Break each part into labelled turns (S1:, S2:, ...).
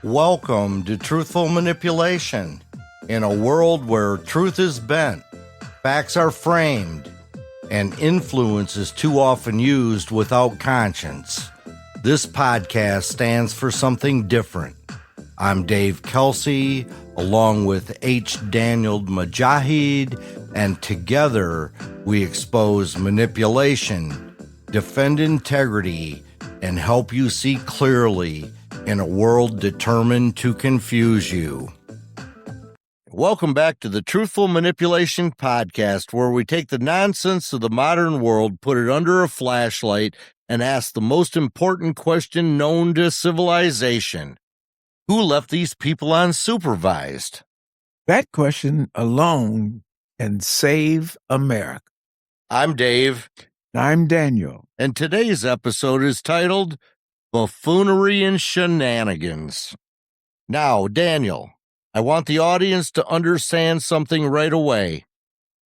S1: Welcome to Truthful Manipulation. In a world where truth is bent, facts are framed, and influence is too often used without conscience, this podcast stands for something different. I'm Dave Kelsey, along with H. Daniel Mujahid, and together we expose manipulation, defend integrity, and help you see clearly in a world determined to confuse you. Welcome back to the Truthful Manipulation Podcast, where we take the nonsense of the modern world, put it under a flashlight, and ask the most important question known to civilization. Who left these people unsupervised?
S2: That question alone can save America.
S1: I'm Dave.
S2: I'm Daniel.
S1: And today's episode is titled Buffoonery and Shenanigans. Now, Daniel, I want the audience to understand something right away.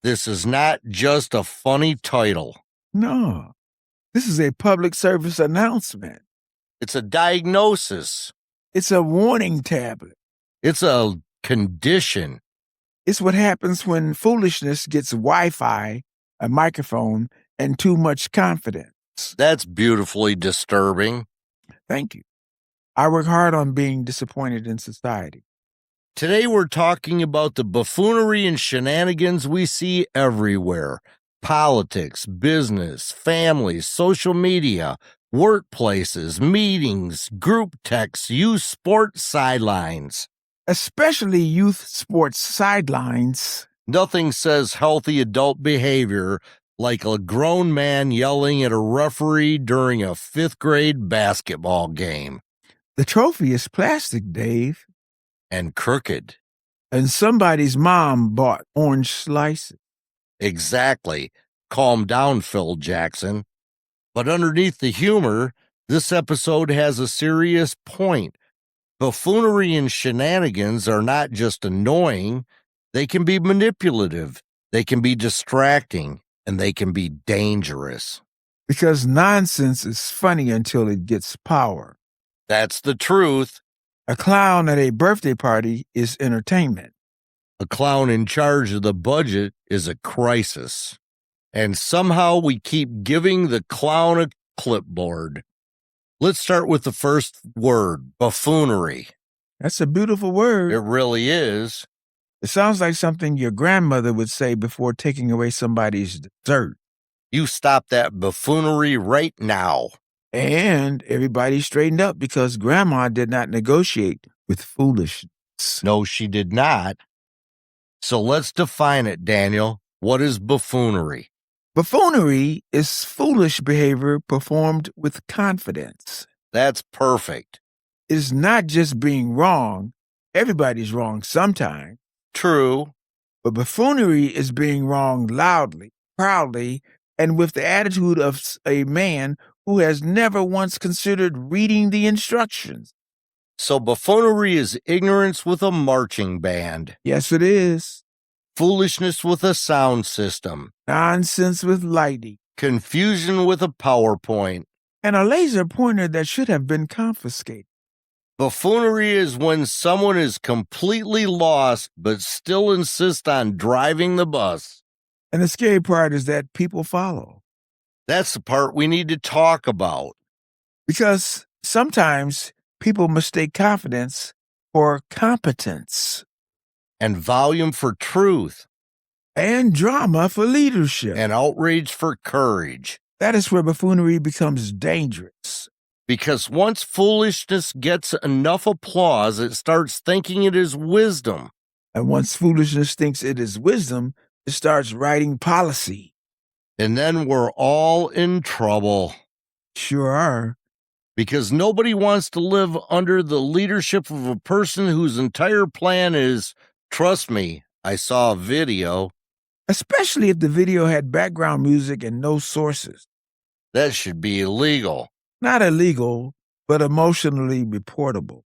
S1: This is not just a funny title.
S2: No, this is a public service announcement.
S1: It's a diagnosis.
S2: It's a warning tablet.
S1: It's a condition.
S2: It's what happens when foolishness gets Wi-Fi, a microphone, and too much confidence.
S1: That's beautifully disturbing.
S2: Thank you. I work hard on being disappointed in society.
S1: Today we're talking about the buffoonery and shenanigans we see everywhere. Politics, business, families, social media, workplaces, meetings, group texts, youth sports sidelines.
S2: Especially youth sports sidelines.
S1: Nothing says healthy adult behavior like a grown man yelling at a referee during a fifth grade basketball game.
S2: The trophy is plastic, Dave.
S1: And crooked.
S2: And somebody's mom bought orange slices.
S1: Exactly. Calm down, Phil Jackson. But underneath the humor, this episode has a serious point. Buffoonery and shenanigans are not just annoying, they can be manipulative, they can be distracting, and they can be dangerous.
S2: Because nonsense is funny until it gets power.
S1: That's the truth.
S2: A clown at a birthday party is entertainment.
S1: A clown in charge of the budget is a crisis. And somehow we keep giving the clown a clipboard. Let's start with the first word, buffoonery.
S2: That's a beautiful word.
S1: It really is.
S2: It sounds like something your grandmother would say before taking away somebody's dessert.
S1: You stop that buffoonery right now.
S2: And everybody straightened up because Grandma did not negotiate with foolishness.
S1: No, she did not. So let's define it, Daniel. What is buffoonery?
S2: Buffoonery is foolish behavior performed with confidence.
S1: That's perfect.
S2: It's not just being wrong. Everybody's wrong sometime.
S1: True.
S2: But buffoonery is being wrong loudly, proudly, and with the attitude of a man who has never once considered reading the instructions.
S1: So buffoonery is ignorance with a marching band.
S2: Yes, it is.
S1: Foolishness with a sound system.
S2: Nonsense with lighting.
S1: Confusion with a PowerPoint.
S2: And a laser pointer that should have been confiscated.
S1: Buffoonery is when someone is completely lost but still insists on driving the bus.
S2: And the scary part is that people follow.
S1: That's the part we need to talk about.
S2: Because sometimes people mistake confidence for competence.
S1: And volume for truth.
S2: And drama for leadership.
S1: And outrage for courage.
S2: That is where buffoonery becomes dangerous.
S1: Because once foolishness gets enough applause, it starts thinking it is wisdom.
S2: And once foolishness thinks it is wisdom, it starts writing policy.
S1: And then we're all in trouble.
S2: Sure are.
S1: Because nobody wants to live under the leadership of a person whose entire plan is, trust me, I saw a video.
S2: Especially if the video had background music and no sources.
S1: That should be illegal.
S2: Not illegal, but emotionally reportable.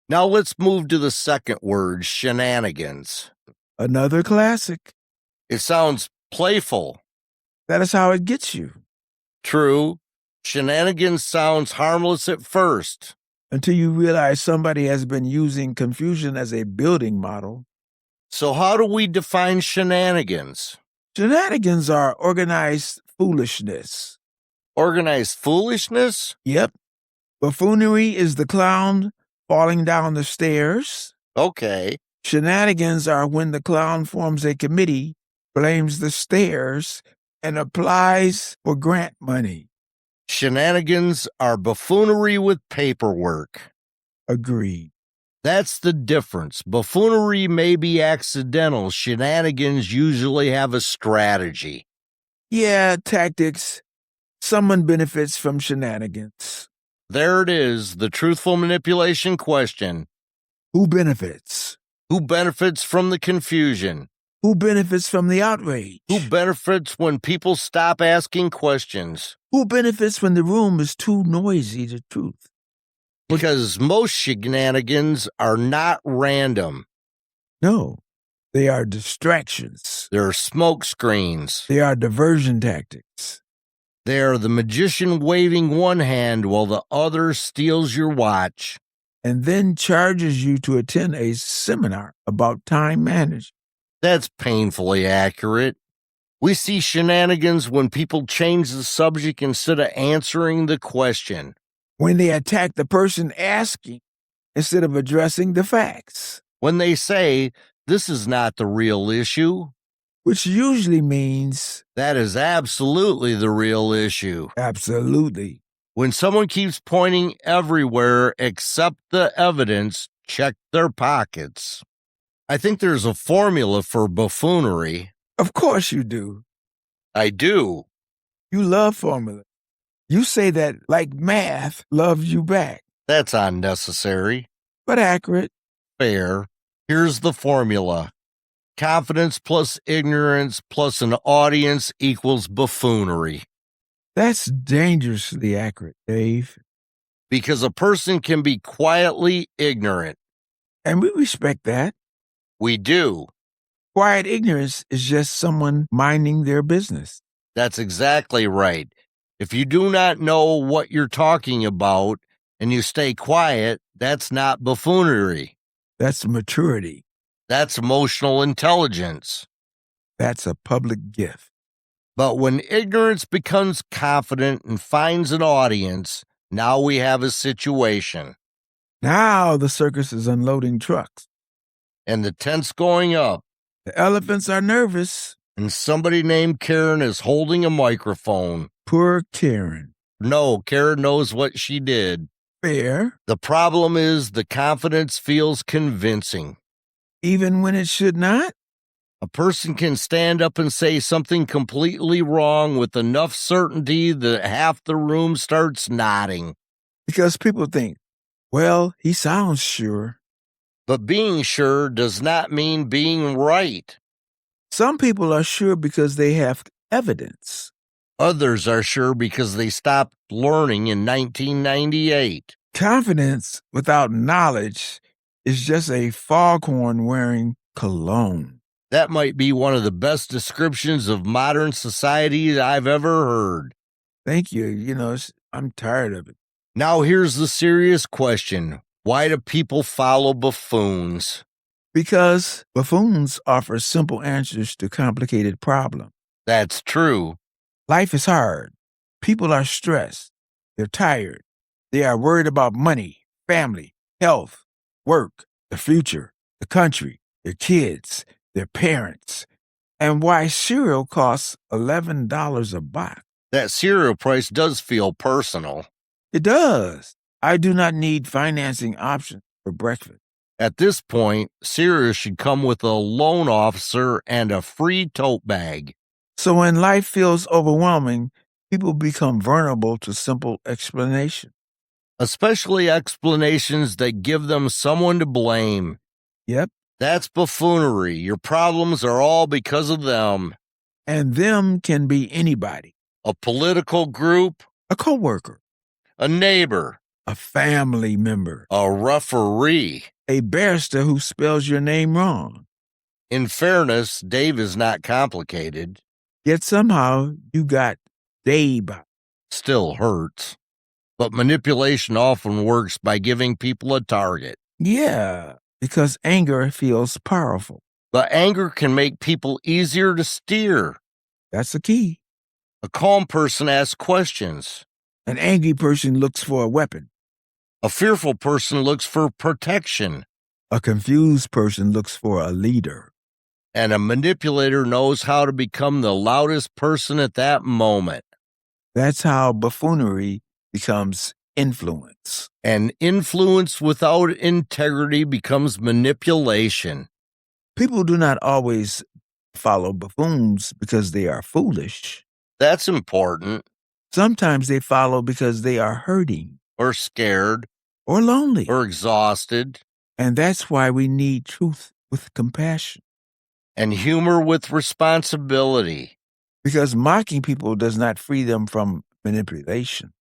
S1: Now let's move to the second word, shenanigans.
S2: Another classic.
S1: It sounds playful.
S2: That is how it gets you.
S1: True. Shenanigans sounds harmless at first.
S2: until you realize somebody has been using confusion as a building model.
S1: So, how do we define shenanigans?
S2: Shenanigans are organized foolishness.
S1: Organized foolishness?
S2: Yep. Buffoonery is the clown falling down the stairs.
S1: Okay.
S2: Shenanigans are when the clown forms a committee, blames the stairs, and applies for grant money.
S1: Shenanigans are buffoonery with paperwork.
S2: Agreed.
S1: That's the difference. Buffoonery may be accidental. Shenanigans usually have a strategy.
S2: Yeah, tactics. Someone benefits from shenanigans.
S1: There it is, the truthful manipulation question.
S2: Who benefits?
S1: Who benefits from the confusion?
S2: Who benefits from the outrage?
S1: Who benefits when people stop asking questions?
S2: Who benefits when the room is too noisy to truth?
S1: Because most shenanigans are not random.
S2: No, they are distractions.
S1: They're smoke screens.
S2: They are diversion tactics.
S1: They are the magician waving one hand while the other steals your watch.
S2: And then charges you to attend a seminar about time management.
S1: That's painfully accurate. We see shenanigans when people change the subject instead of answering the question.
S2: When they attack the person asking instead of addressing the facts.
S1: When they say, this is not the real issue.
S2: Which usually means
S1: that is absolutely the real issue.
S2: Absolutely.
S1: When someone keeps pointing everywhere except the evidence, check their pockets. I think there's a formula for buffoonery.
S2: Of course you do.
S1: I do.
S2: You love formula. You say that like math loves you back.
S1: That's unnecessary.
S2: But accurate.
S1: Fair. Here's the formula. Confidence plus ignorance plus an audience equals buffoonery.
S2: That's dangerously accurate, Dave.
S1: Because a person can be quietly ignorant.
S2: And we respect that.
S1: We do.
S2: Quiet ignorance is just someone minding their business.
S1: That's exactly right. If you do not know what you're talking about and you stay quiet, that's not buffoonery.
S2: That's maturity.
S1: That's emotional intelligence.
S2: That's a public gift.
S1: But when ignorance becomes confident and finds an audience, now we have a situation.
S2: Now the circus is unloading trucks.
S1: And the tent's going up.
S2: The elephants are nervous.
S1: And somebody named Karen is holding a microphone.
S2: Poor Karen.
S1: No, Karen knows what she did.
S2: Fair.
S1: The problem is the confidence feels convincing.
S2: Even when it should not?
S1: A person can stand up and say something completely wrong with enough certainty that half the room starts nodding.
S2: Because people think, well, he sounds sure.
S1: But being sure does not mean being right.
S2: Some people are sure because they have evidence.
S1: Others are sure because they stopped learning in 1998.
S2: Confidence without knowledge is just a foghorn wearing cologne.
S1: That might be one of the best descriptions of modern society I've ever heard.
S2: Thank you. I'm tired of it.
S1: Now here's the serious question. Why do people follow buffoons?
S2: Because buffoons offer simple answers to complicated problems.
S1: That's true.
S2: Life is hard. People are stressed. They're tired. They are worried about money, family, health, work, the future, the country, their kids, their parents, and why cereal costs $11 a box.
S1: That cereal price does feel personal.
S2: It does. I do not need financing options for breakfast.
S1: At this point, cereal should come with a loan officer and a free tote bag.
S2: So when life feels overwhelming, people become vulnerable to simple explanation.
S1: Especially explanations that give them someone to blame.
S2: Yep.
S1: That's buffoonery. Your problems are all because of them.
S2: And them can be anybody.
S1: A political group.
S2: A coworker.
S1: A neighbor.
S2: A family member.
S1: A referee.
S2: A barrister who spells your name wrong.
S1: In fairness, Dave is not complicated.
S2: Yet somehow you got Dave.
S1: Still hurts. But manipulation often works by giving people a target.
S2: Yeah, because anger feels powerful.
S1: But anger can make people easier to steer.
S2: That's the key.
S1: A calm person asks questions.
S2: An angry person looks for a weapon.
S1: A fearful person looks for protection.
S2: A confused person looks for a leader.
S1: And a manipulator knows how to become the loudest person at that moment.
S2: That's how buffoonery becomes influence.
S1: And influence without integrity becomes manipulation.
S2: People do not always follow buffoons because they are foolish.
S1: That's important.
S2: Sometimes they follow because they are hurting,
S1: Or scared.
S2: or lonely.
S1: Or exhausted.
S2: And that's why we need truth with compassion.
S1: And humor with responsibility.
S2: Because mocking people does not free them from manipulation.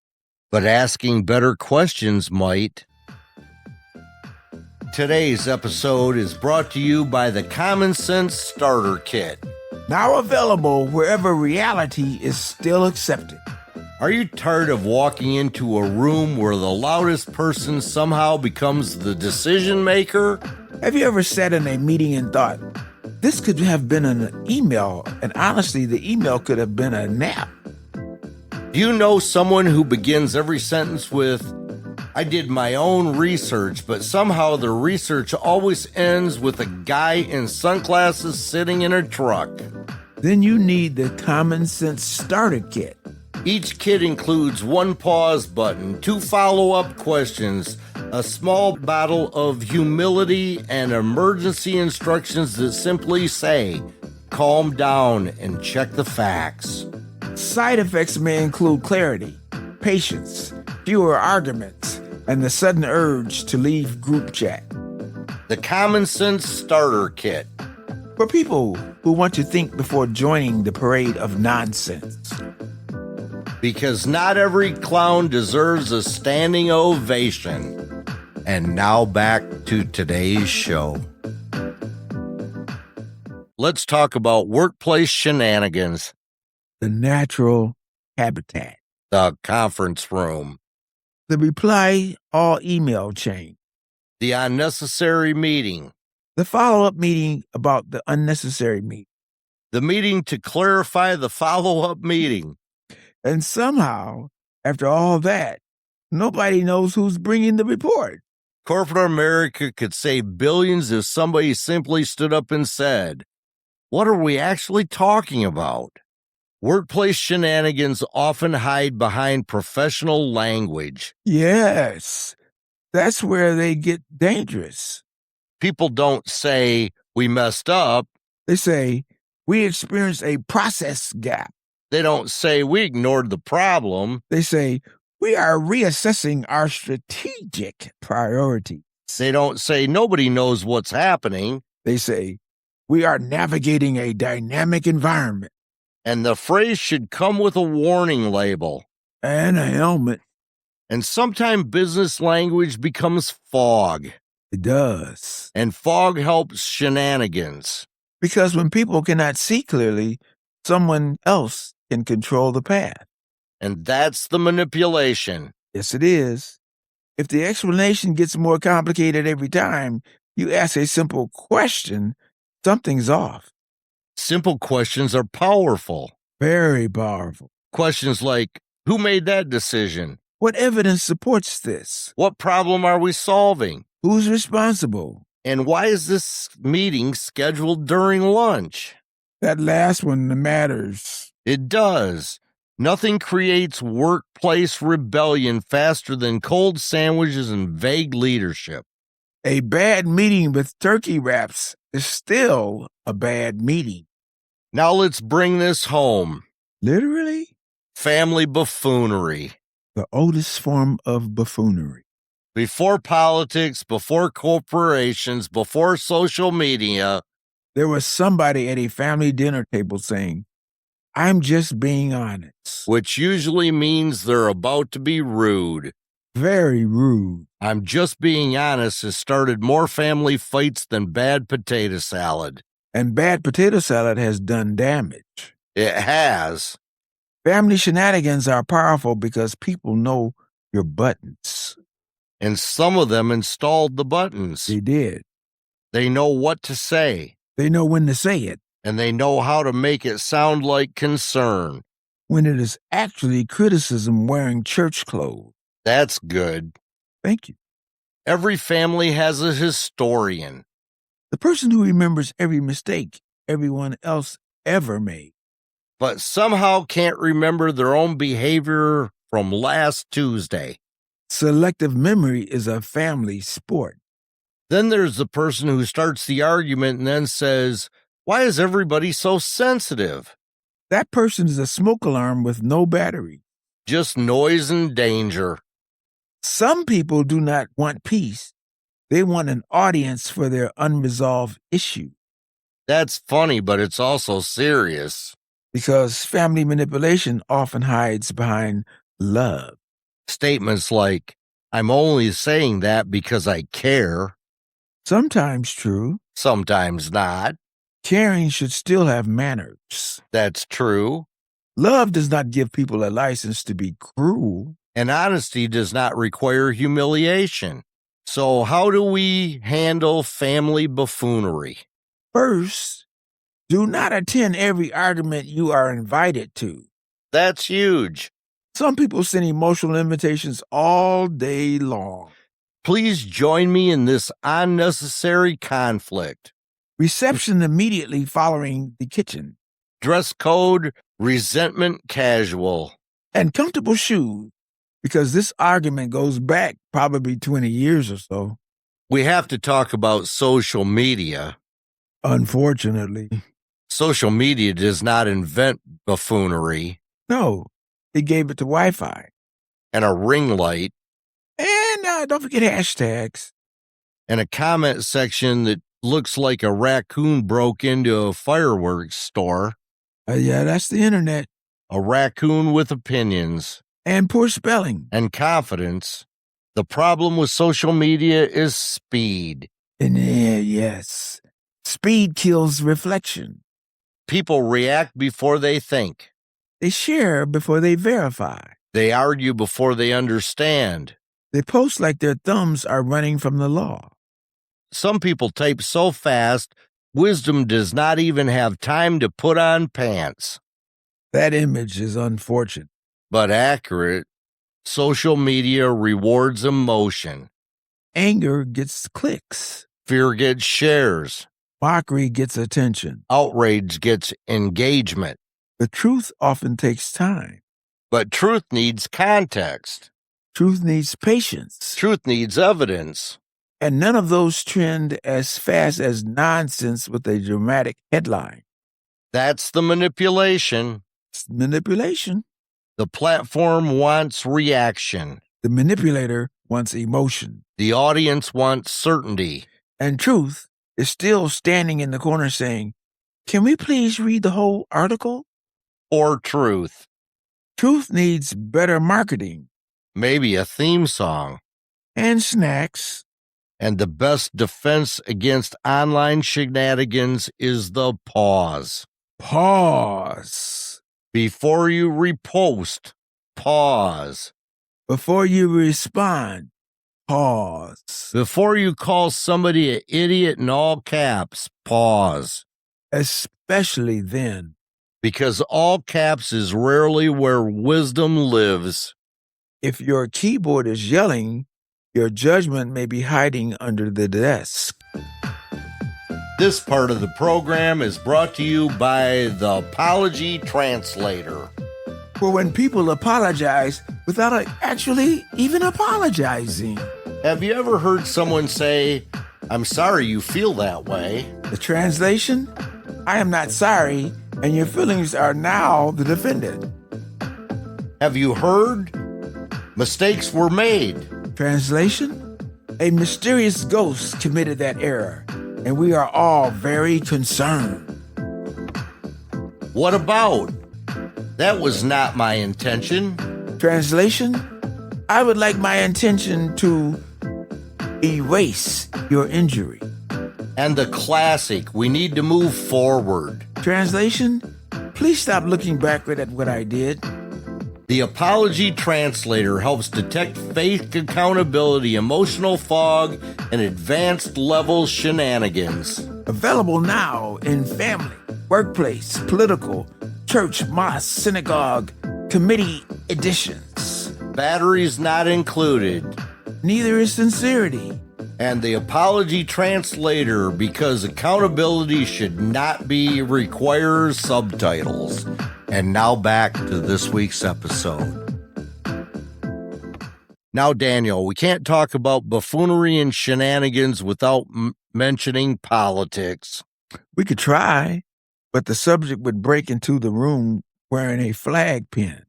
S1: But asking better questions might. Today's episode is brought to you by the Common Sense Starter Kit.
S2: Now available wherever reality is still accepted.
S1: Are you tired of walking into a room where the loudest person somehow becomes the decision maker?
S2: Have you ever sat in a meeting and thought, this could have been an email, and honestly, the email could have been a nap?
S1: Do you know someone who begins every sentence with, I did my own research, but somehow the research always ends with a guy in sunglasses sitting in a truck?
S2: Then you need the Common Sense Starter Kit.
S1: Each kit includes one pause button, 2 follow-up questions, a small bottle of humility, and emergency instructions that simply say, calm down and check the facts.
S2: Side effects may include clarity, patience, fewer arguments, and the sudden urge to leave group chat.
S1: The Common Sense Starter Kit.
S2: For people who want to think before joining the parade of nonsense.
S1: Because not every clown deserves a standing ovation. And now back to today's show. Let's talk about workplace shenanigans.
S2: The natural habitat.
S1: The conference room.
S2: The reply all email chain.
S1: The unnecessary meeting.
S2: The follow-up meeting about the unnecessary meeting.
S1: The meeting to clarify the follow-up meeting.
S2: And somehow, after all that, nobody knows who's bringing the report.
S1: Corporate America could save billions if somebody simply stood up and said, what are we actually talking about? Workplace shenanigans often hide behind professional language.
S2: Yes, that's where they get dangerous.
S1: People don't say, we messed up.
S2: They say, we experienced a process gap.
S1: They don't say, we ignored the problem.
S2: They say, we are reassessing our strategic priorities.
S1: They don't say, nobody knows what's happening.
S2: They say, we are navigating a dynamic environment.
S1: And the phrase should come with a warning label.
S2: And a helmet.
S1: And sometimes business language becomes fog.
S2: It does.
S1: And fog helps shenanigans.
S2: Because when people cannot see clearly, someone else can control the path.
S1: And that's the manipulation.
S2: Yes, it is. If the explanation gets more complicated every time you ask a simple question, something's off.
S1: Simple questions are powerful.
S2: Very powerful.
S1: Questions like, who made that decision?
S2: What evidence supports this?
S1: What problem are we solving?
S2: Who's responsible?
S1: And why is this meeting scheduled during lunch?
S2: That last one matters.
S1: It does. Nothing creates workplace rebellion faster than cold sandwiches and vague leadership.
S2: A bad meeting with turkey wraps is still a bad meeting.
S1: Now let's bring this home.
S2: Literally?
S1: Family buffoonery.
S2: The oldest form of buffoonery.
S1: Before politics, before corporations, before social media,
S2: there was somebody at a family dinner table saying, I'm just being honest.
S1: Which usually means they're about to be rude.
S2: Very rude.
S1: I'm just being honest has started more family fights than bad potato salad.
S2: And bad potato salad has done damage.
S1: It has.
S2: Family shenanigans are powerful because people know your buttons.
S1: And some of them installed the buttons.
S2: They did.
S1: They know what to say.
S2: They know when to say it.
S1: And they know how to make it sound like concern.
S2: When it is actually criticism wearing church clothes.
S1: That's good.
S2: Thank you.
S1: Every family has a historian.
S2: The person who remembers every mistake everyone else ever made.
S1: But somehow can't remember their own behavior from last Tuesday.
S2: Selective memory is a family sport.
S1: Then there's the person who starts the argument and then says, "Why is everybody so sensitive?"
S2: That person is a smoke alarm with no battery.
S1: Just noise and danger.
S2: Some people do not want peace. They want an audience for their unresolved issue.
S1: That's funny, but it's also serious.
S2: Because family manipulation often hides behind love.
S1: Statements like, "I'm only saying that because I care."
S2: Sometimes true.
S1: Sometimes not.
S2: Caring should still have manners.
S1: That's true.
S2: Love does not give people a license to be cruel.
S1: And honesty does not require humiliation. So how do we handle family buffoonery?
S2: First, do not attend every argument you are invited to.
S1: That's huge.
S2: Some people send emotional invitations all day long.
S1: Please join me in this unnecessary conflict.
S2: Reception immediately following the kitchen.
S1: Dress code, resentment casual.
S2: And comfortable shoes, because this argument goes back probably 20 years or so.
S1: We have to talk about social media.
S2: Unfortunately.
S1: Social media does not invent buffoonery.
S2: No, it gave it to Wi-Fi.
S1: And a ring light.
S2: And don't forget hashtags.
S1: And a comment section that looks like a raccoon broke into a fireworks store.
S2: Yeah, that's the internet.
S1: A raccoon with opinions.
S2: And poor spelling.
S1: And confidence. The problem with social media is speed.
S2: And yes, speed kills reflection.
S1: People react before they think.
S2: They share before they verify.
S1: They argue before they understand.
S2: They post like their thumbs are running from the law.
S1: Some people type so fast, wisdom does not even have time to put on pants.
S2: That image is unfortunate.
S1: But accurate. Social media rewards emotion.
S2: Anger gets clicks.
S1: Fear gets shares.
S2: Mockery gets attention.
S1: Outrage gets engagement.
S2: The truth often takes time.
S1: But truth needs context.
S2: Truth needs patience.
S1: Truth needs evidence.
S2: And none of those trend as fast as nonsense with a dramatic headline.
S1: That's the manipulation.
S2: It's manipulation.
S1: The platform wants reaction.
S2: The manipulator wants emotion.
S1: The audience wants certainty.
S2: And truth is still standing in the corner saying, "Can we please read the whole article?"
S1: Or truth.
S2: Truth needs better marketing.
S1: Maybe a theme song.
S2: And snacks.
S1: And the best defense against online shenanigans is the pause.
S2: Pause.
S1: Before you repost, pause.
S2: Before you respond, pause.
S1: Before you call somebody an idiot in all caps, pause.
S2: Especially then.
S1: Because all caps is rarely where wisdom lives.
S2: If your keyboard is yelling, your judgment may be hiding under the desk.
S1: This part of the program is brought to you by the Apology Translator.
S2: For when people apologize without actually even apologizing.
S1: Have you ever heard someone say, "I'm sorry you feel that way"?
S2: The translation? I am not sorry, and your feelings are now the defendant.
S1: Have you heard? Mistakes were made.
S2: Translation? A mysterious ghost committed that error, and we are all very concerned.
S1: What about? That was not my intention.
S2: Translation? I would like my intention to erase your injury.
S1: And the classic, we need to move forward.
S2: Translation? Please stop looking backward at what I did.
S1: The apology translator helps detect fake accountability, emotional fog, and advanced level shenanigans.
S2: Available now in family, workplace, political, church, mosque, synagogue, committee editions.
S1: Batteries not included.
S2: Neither is sincerity.
S1: And the apology translator, because accountability should not be, requires subtitles. And now back to this week's episode. Now, Daniel, we can't talk about buffoonery and shenanigans without mentioning politics.
S2: We could try, but the subject would break into the room wearing a flag pin.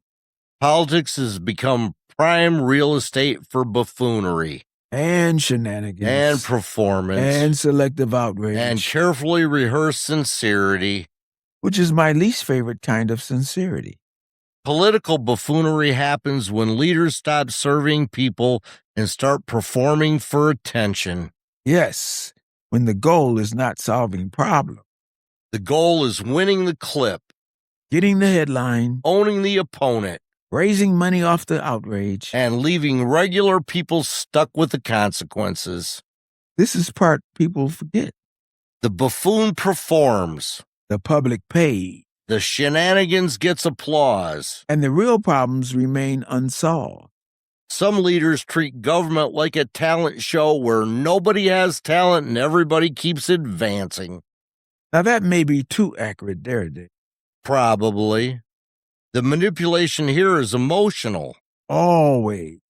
S1: Politics has become prime real estate for buffoonery.
S2: And shenanigans.
S1: And performance.
S2: And selective outrage.
S1: And carefully rehearsed sincerity.
S2: Which is my least favorite kind of sincerity.
S1: Political buffoonery happens when leaders stop serving people and start performing for attention.
S2: Yes, when the goal is not solving problems.
S1: The goal is winning the clip.
S2: Getting the headline.
S1: Owning the opponent.
S2: Raising money off the outrage.
S1: And leaving regular people stuck with the consequences.
S2: This is part people forget.
S1: The buffoon performs.
S2: The public pays.
S1: The shenanigans gets applause.
S2: And the real problems remain unsolved.
S1: Some leaders treat government like a talent show where nobody has talent and everybody keeps advancing.
S2: Now that may be too accurate there, Dick.
S1: Probably. The manipulation here is emotional.
S2: Always.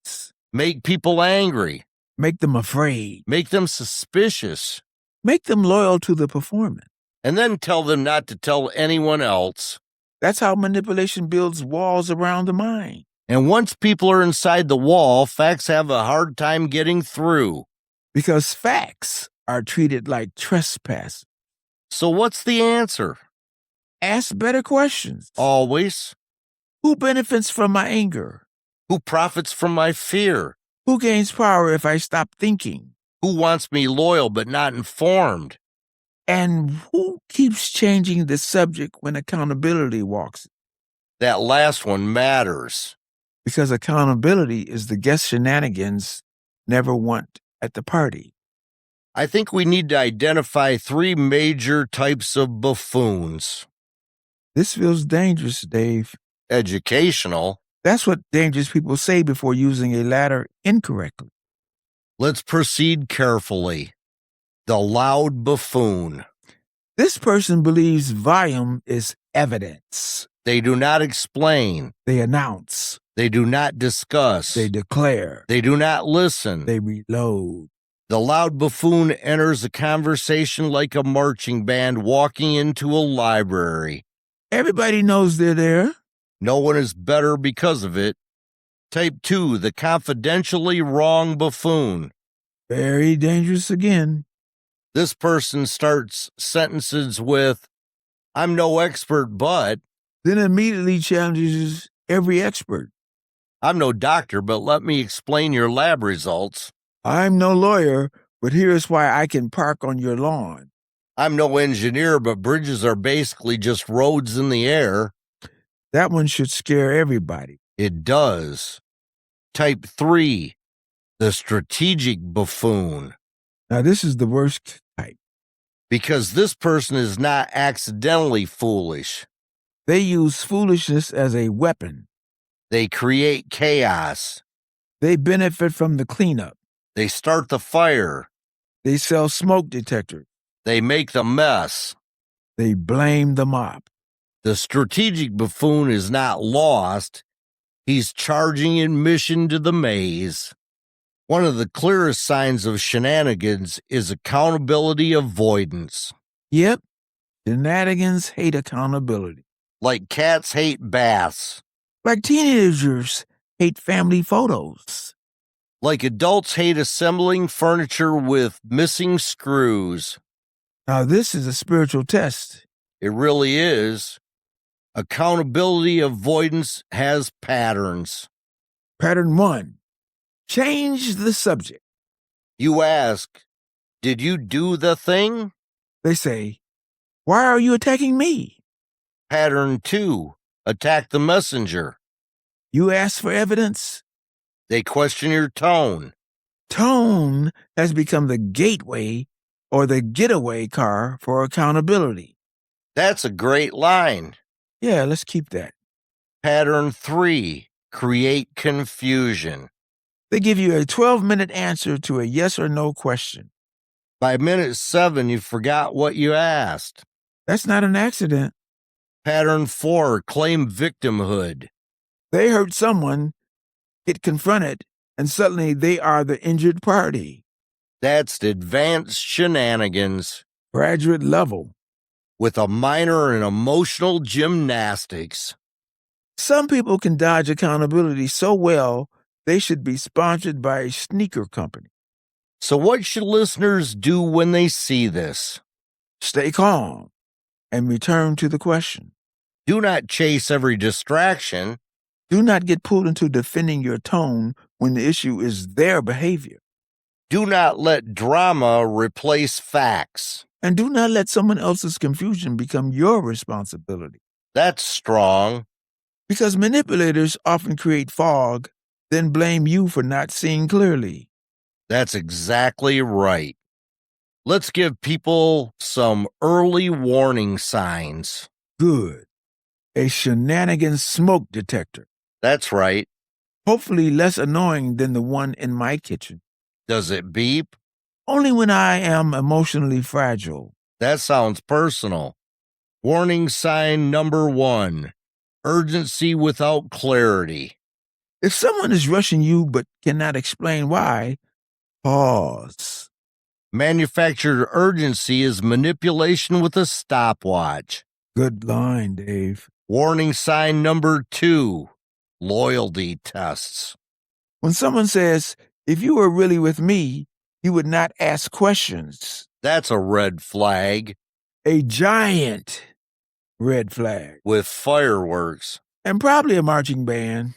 S1: Make people angry.
S2: Make them afraid.
S1: Make them suspicious.
S2: Make them loyal to the performance.
S1: And then tell them not to tell anyone else.
S2: That's how manipulation builds walls around the mind.
S1: And once people are inside the wall, facts have a hard time getting through.
S2: Because facts are treated like trespass.
S1: So what's the answer?
S2: Ask better questions.
S1: Always.
S2: Who benefits from my anger?
S1: Who profits from my fear?
S2: Who gains power if I stop thinking?
S1: Who wants me loyal but not informed?
S2: And who keeps changing the subject when accountability walks?
S1: That last one matters.
S2: Because accountability is the guest shenanigans never want at the party.
S1: I think we need to identify 3 major types of buffoons.
S2: This feels dangerous, Dave.
S1: Educational.
S2: That's what dangerous people say before using a ladder incorrectly.
S1: Let's proceed carefully. The loud buffoon.
S2: This person believes volume is evidence.
S1: They do not explain.
S2: They announce.
S1: They do not discuss.
S2: They declare.
S1: They do not listen.
S2: They reload.
S1: The loud buffoon enters a conversation like a marching band walking into a library.
S2: Everybody knows they're there.
S1: No one is better because of it. Type 2, the confidentially wrong buffoon.
S2: Very dangerous again.
S1: This person starts sentences with, I'm no expert, but...
S2: Then immediately challenges every expert.
S1: I'm no doctor, but let me explain your lab results.
S2: I'm no lawyer, but here's why I can park on your lawn.
S1: I'm no engineer, but bridges are basically just roads in the air.
S2: That one should scare everybody.
S1: It does. Type 3, the strategic buffoon.
S2: Now, this is the worst type.
S1: Because this person is not accidentally foolish.
S2: They use foolishness as a weapon.
S1: They create chaos.
S2: They benefit from the cleanup.
S1: They start the fire.
S2: They sell smoke detectors.
S1: They make the mess.
S2: They blame the mop.
S1: The strategic buffoon is not lost. He's charging admission to the maze. One of the clearest signs of shenanigans is accountability avoidance.
S2: Yep, shenanigans hate accountability.
S1: Like cats hate baths.
S2: Like teenagers hate family photos.
S1: Like adults hate assembling furniture with missing screws.
S2: Now, this is a spiritual test.
S1: It really is. Accountability avoidance has patterns.
S2: Pattern 1. Change the subject.
S1: You ask, did you do the thing?
S2: They say, why are you attacking me?
S1: Pattern 2. Attack the messenger.
S2: You ask for evidence?
S1: They question your tone.
S2: Tone has become the gateway or the getaway car for accountability.
S1: That's a great line.
S2: Yeah, let's keep that.
S1: Pattern 3, create confusion.
S2: They give you a 12-minute answer to a yes or no question.
S1: By minute 7, you forgot what you asked.
S2: That's not an accident.
S1: Pattern 4, claim victimhood.
S2: They hurt someone, get confronted, and suddenly they are the injured party.
S1: That's advanced shenanigans.
S2: Graduate level.
S1: With a minor in emotional gymnastics.
S2: Some people can dodge accountability so well, they should be sponsored by a sneaker company.
S1: So what should listeners do when they see this?
S2: Stay calm and return to the question.
S1: Do not chase every distraction.
S2: Do not get pulled into defending your tone when the issue is their behavior.
S1: Do not let drama replace facts.
S2: And do not let someone else's confusion become your responsibility.
S1: That's strong.
S2: Because manipulators often create fog, then blame you for not seeing clearly.
S1: That's exactly right. Let's give people some early warning signs.
S2: Good. A Shenanigans smoke detector.
S1: That's right.
S2: Hopefully less annoying than the one in my kitchen.
S1: Does it beep?
S2: Only when I am emotionally fragile.
S1: That sounds personal. Warning sign number 1, urgency without clarity.
S2: If someone is rushing you but cannot explain why, pause.
S1: Manufactured urgency is manipulation with a stopwatch.
S2: Good line, Dave.
S1: Warning sign number 2, loyalty tests.
S2: When someone says, if you were really with me, you would not ask questions.
S1: That's a red flag.
S2: A giant red flag.
S1: With fireworks.
S2: And probably a marching band.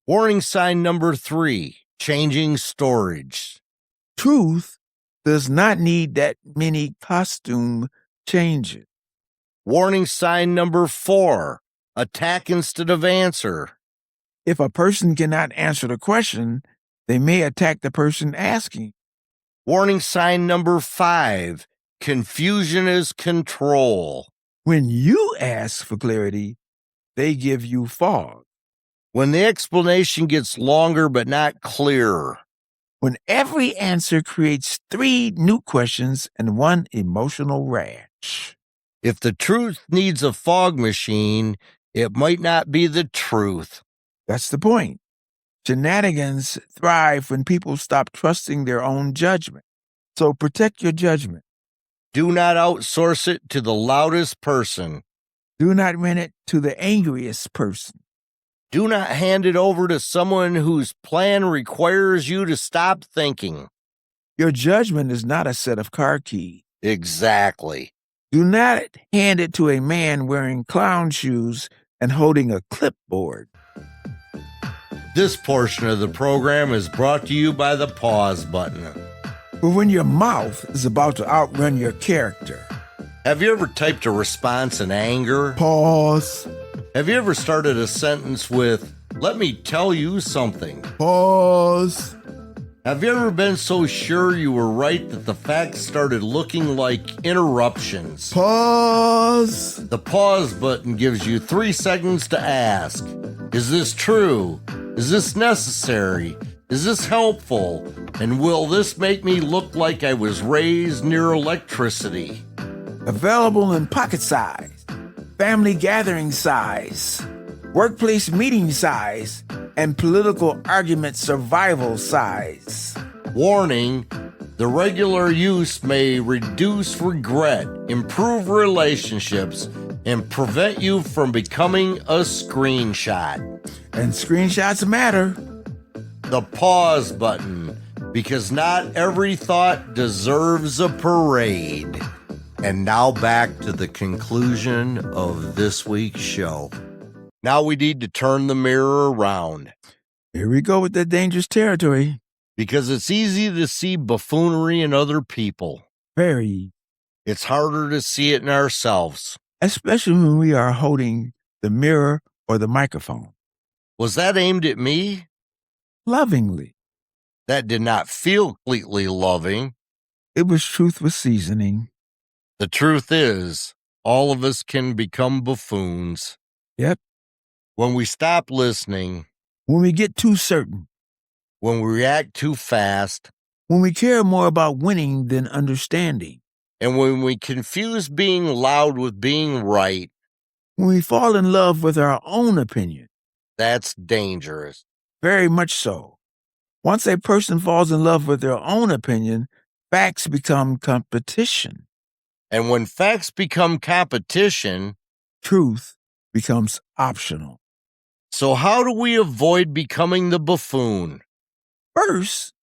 S1: Warning sign number 3, changing storage.
S2: Truth does not need that many costume changes.
S1: Warning sign number 4, attack instead of answer.
S2: If a person cannot answer the question, they may attack the person asking.
S1: Warning sign number 5, confusion is control.
S2: When you ask for clarity, they give you fog.
S1: When the explanation gets longer but not clearer.
S2: When every answer creates 3 new questions and 1 emotional rash.
S1: If the truth needs a fog machine, it might not be the truth.
S2: That's the point. Shenanigans thrive when people stop trusting their own judgment. So protect your judgment.
S1: Do not outsource it to the loudest person.
S2: Do not rent it to the angriest person.
S1: Do not hand it over to someone whose plan requires you to stop thinking.
S2: Your judgment is not a set of car keys.
S1: Exactly.
S2: Do not hand it to a man wearing clown shoes and holding a clipboard.
S1: This portion of the program is brought to you by the pause button.
S2: But when your mouth is about to outrun your character.
S1: Have you ever typed a response in anger?
S2: Pause.
S1: Have you ever started a sentence with, "Let me tell you something"?
S2: Pause.
S1: Have you ever been so sure you were right that the facts started looking like interruptions?
S2: Pause.
S1: The pause button gives you 3 seconds to ask, is this true? Is this necessary? Is this helpful? And will this make me look like I was raised near electricity?
S2: Available in pocket size, family gathering size, workplace meeting size, and political argument survival size.
S1: Warning, the regular use may reduce regret, improve relationships, and prevent you from becoming a screenshot.
S2: And screenshots matter.
S1: The pause button, because not every thought deserves a parade. And now back to the conclusion of this week's show. Now we need to turn the mirror around.
S2: Here we go with that dangerous territory.
S1: Because it's easy to see buffoonery in other people.
S2: Very.
S1: It's harder to see it in ourselves.
S2: Especially when we are holding the mirror or the microphone.
S1: Was that aimed at me?
S2: Lovingly.
S1: That did not feel completely loving.
S2: It was truth with seasoning.
S1: The truth is, all of us can become buffoons.
S2: Yep.
S1: When we stop listening,
S2: When we get too certain.
S1: when we react too fast,
S2: When we care more about winning than understanding.
S1: and when we confuse being loud with being right,
S2: When we fall in love with our own opinion.
S1: that's dangerous.
S2: Very much so. Once a person falls in love with their own opinion, facts become competition.
S1: And when facts become competition,
S2: Truth becomes optional.
S1: so how do we avoid becoming the buffoon?
S2: First,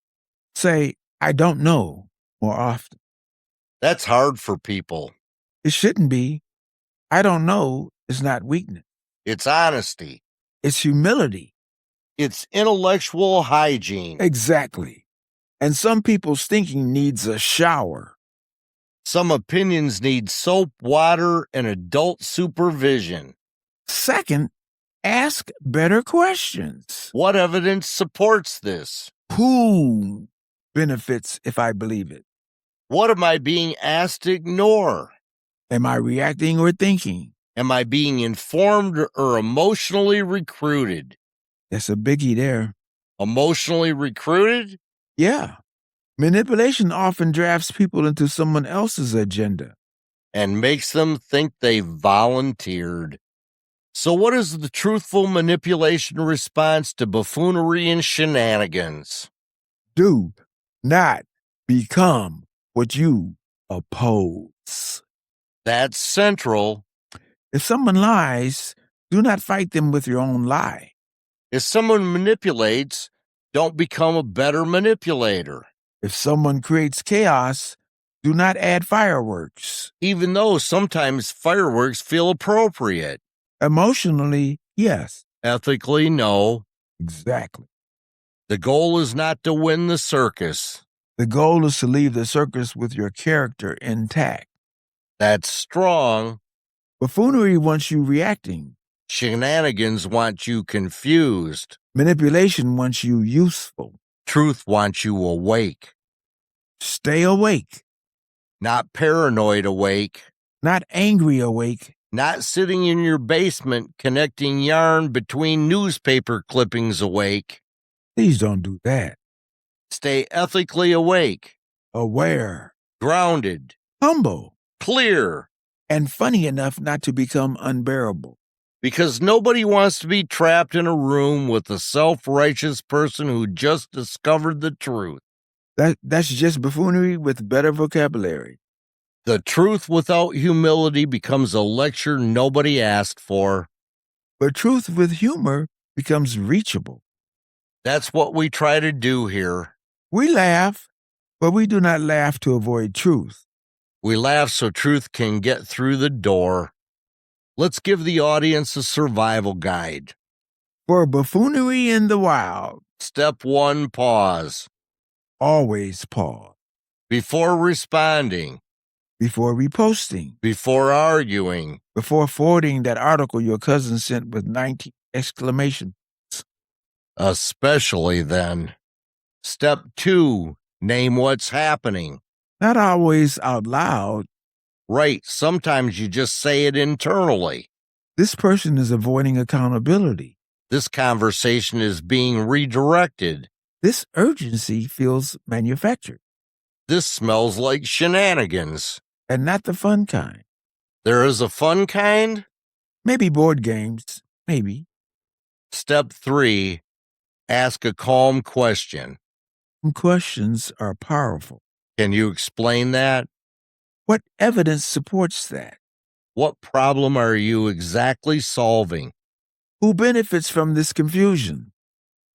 S2: say, I don't know more often.
S1: That's hard for people.
S2: It shouldn't be. I don't know is not weakness.
S1: It's honesty.
S2: It's humility.
S1: It's intellectual hygiene.
S2: Exactly. And some people's thinking needs a shower.
S1: Some opinions need soap, water, and adult supervision.
S2: Second, ask better questions.
S1: What evidence supports this?
S2: Who benefits if I believe it?
S1: What am I being asked to ignore?
S2: Am I reacting or thinking?
S1: Am I being informed or emotionally recruited?
S2: That's a biggie there.
S1: Emotionally recruited?
S2: Yeah. Manipulation often drafts people into someone else's agenda.
S1: And makes them think they volunteered. So what is the truthful manipulation response to buffoonery and shenanigans?
S2: Do not become what you oppose.
S1: That's central.
S2: If someone lies, do not fight them with your own lie.
S1: If someone manipulates, don't become a better manipulator.
S2: If someone creates chaos, do not add fireworks.
S1: Even though sometimes fireworks feel appropriate.
S2: Emotionally, yes.
S1: Ethically, no.
S2: Exactly.
S1: The goal is not to win the circus.
S2: The goal is to leave the circus with your character intact.
S1: That's strong.
S2: Buffoonery wants you reacting.
S1: Shenanigans want you confused.
S2: Manipulation wants you useful.
S1: Truth wants you awake.
S2: Stay awake.
S1: Not paranoid awake.
S2: Not angry awake.
S1: Not sitting in your basement connecting yarn between newspaper clippings awake.
S2: Please don't do that.
S1: Stay ethically awake.
S2: Aware.
S1: Grounded.
S2: Humble.
S1: Clear.
S2: And funny enough not to become unbearable.
S1: Because nobody wants to be trapped in a room with a self-righteous person who just discovered the truth.
S2: That's just buffoonery with better vocabulary.
S1: The truth without humility becomes a lecture nobody asked for.
S2: But truth with humor becomes reachable.
S1: That's what we try to do here.
S2: We laugh, but we do not laugh to avoid truth.
S1: We laugh so truth can get through the door. Let's give the audience a survival guide.
S2: For buffoonery in the wild,
S1: Step 1, pause.
S2: always pause.
S1: Before responding,
S2: Before reposting,
S1: before arguing,
S2: before forwarding that article your cousin sent with 19 exclamation.
S1: especially then. Step 2, name what's happening.
S2: Not always out loud.
S1: Right, sometimes you just say it internally.
S2: This person is avoiding accountability.
S1: This conversation is being redirected.
S2: This urgency feels manufactured.
S1: This smells like shenanigans.
S2: And not the fun kind.
S1: There is a fun kind?
S2: Maybe board games. Maybe.
S1: Step 3, ask a calm question.
S2: Some questions are powerful.
S1: Can you explain that?
S2: What evidence supports that?
S1: What problem are you exactly solving?
S2: Who benefits from this confusion?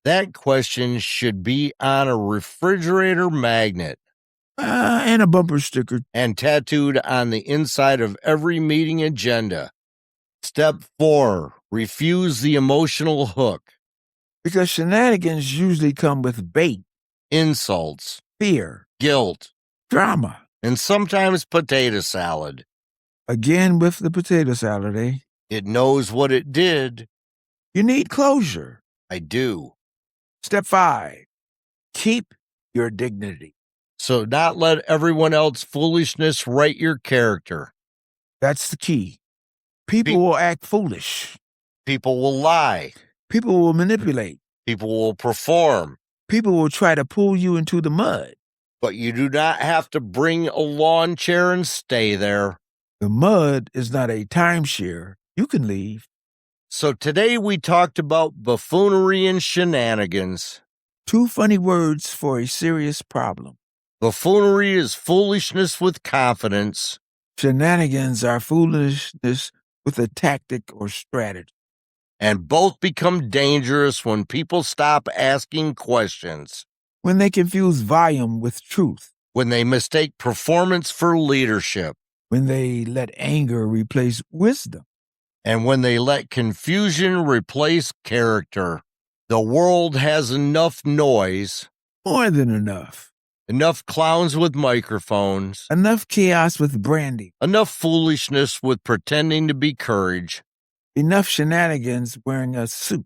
S1: That question should be on a refrigerator magnet
S2: And a bumper sticker.
S1: and tattooed on the inside of every meeting agenda. Step 4, refuse the emotional hook.
S2: Because shenanigans usually come with bait,
S1: Insults,
S2: fear,
S1: guilt,
S2: drama.
S1: and sometimes potato salad.
S2: Again with the potato salad, eh?
S1: It knows what it did.
S2: You need closure.
S1: I do.
S2: Step 5, keep your dignity.
S1: So not let everyone else's foolishness write your character.
S2: That's the key. People will act foolish.
S1: People will lie.
S2: People will manipulate.
S1: People will perform.
S2: People will try to pull you into the mud.
S1: But you do not have to bring a lawn chair and stay there.
S2: The mud is not a timeshare. You can leave.
S1: So today we talked about buffoonery and shenanigans.
S2: 2 funny words for a serious problem.
S1: Buffoonery is foolishness with confidence.
S2: Shenanigans are foolishness with a tactic or strategy.
S1: And both become dangerous when people stop asking questions.
S2: When they confuse volume with truth.
S1: When they mistake performance for leadership.
S2: When they let anger replace wisdom.
S1: And when they let confusion replace character. The world has enough noise.
S2: More than enough.
S1: Enough clowns with microphones.
S2: Enough chaos with branding.
S1: Enough foolishness with pretending to be courage.
S2: Enough shenanigans wearing a suit.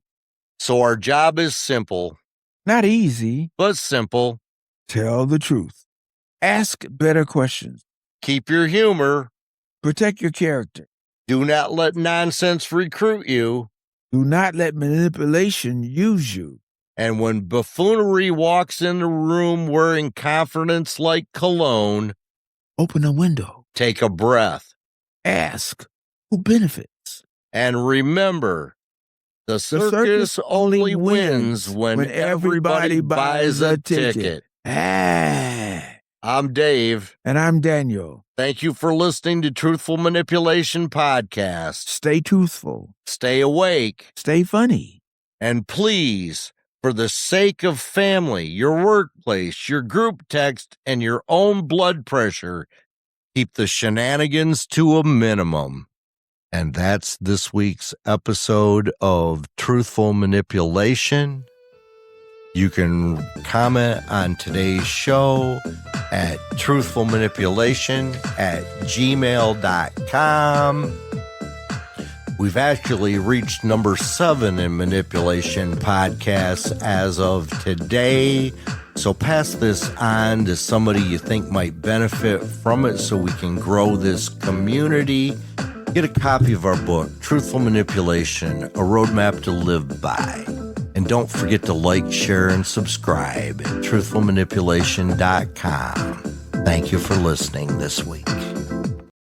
S1: So our job is simple.
S2: Not easy.
S1: But simple.
S2: Tell the truth. Ask better questions.
S1: Keep your humor.
S2: Protect your character.
S1: Do not let nonsense recruit you.
S2: Do not let manipulation use you.
S1: And when buffoonery walks in the room wearing confidence like cologne,
S2: open a window.
S1: Take a breath.
S2: Ask who benefits.
S1: And remember, the circus only wins when everybody buys a ticket. I'm Dave.
S2: And I'm Daniel.
S1: Thank you for listening to Truthful Manipulation Podcast.
S2: Stay truthful.
S1: Stay awake.
S2: Stay funny.
S1: And please, for the sake of family, your workplace, your group text, and your own blood pressure, keep the shenanigans to a minimum. And that's this week's episode of Truthful Manipulation. You can comment on today's show at truthfulmanipulation@gmail.com. We've actually reached number 7 in manipulation podcasts as of today. So pass this on to somebody you think might benefit from it so we can grow this community. Get a copy of our book, Truthful Manipulation, A Roadmap to Live By. And don't forget to like, share, and subscribe at truthfulmanipulation.com. Thank you for listening this week.